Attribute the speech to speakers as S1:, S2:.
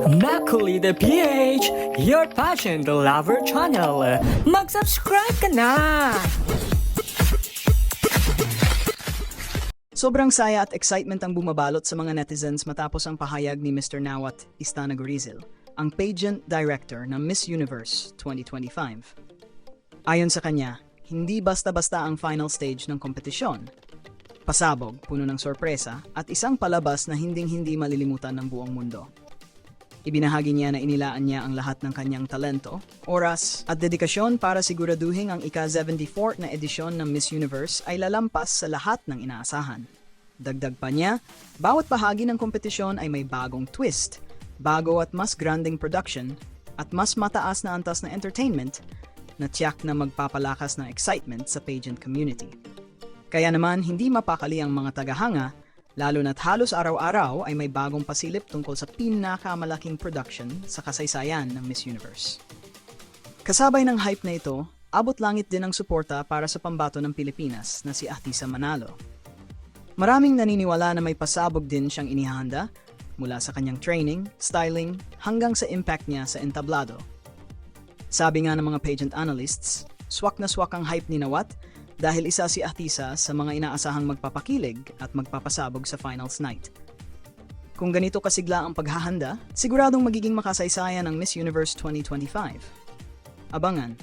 S1: Macaulay the PH, your passion the lover channel. Mag-subscribe ka na!
S2: Sobrang saya at excitement ang bumabalot sa mga netizens matapos ang pahayag ni Mr. Nawat Istanagorizil, ang pageant director ng Miss Universe 2025. Ayon sa kanya, hindi basta-basta ang final stage ng kompetisyon. Pasabog, puno ng sorpresa, at isang palabas na hinding-hindi malilimutan ng buong mundo. Ibinahagi niya na inilaan niya ang lahat ng kanyang talento, oras, at dedikasyon para siguraduhin ang ika-74 na edisyon ng Miss Universe ay lalampas sa lahat ng inaasahan. Dagdag pa niya, bawat bahagi ng kompetisyon ay may bagong twist, bago at mas granding production, at mas mataas na antas na entertainment na tiyak na magpapalakas ng excitement sa pageant community. Kaya naman, hindi mapakali ang mga tagahanga, lalo na't halos araw-araw ay may bagong pasilip tungkol sa pinakamalaking production sa kasaysayan ng Miss Universe. Kasabay ng hype na ito, abot langit din ang suporta para sa pambato ng Pilipinas na si Atisa Manalo. Maraming naniniwala na may pasabog din siyang inihahanda mula sa kanyang training, styling, hanggang sa impact niya sa entablado. Sabi nga ng mga pageant analysts, swak na swak ang hype ni Nawat dahil isa si Atisa sa mga inaasahang magpapakilig at magpapasabog sa finals night. Kung ganito kasigla ang paghahanda, siguradong magiging makasaysayan ang Miss Universe 2025. Abangan!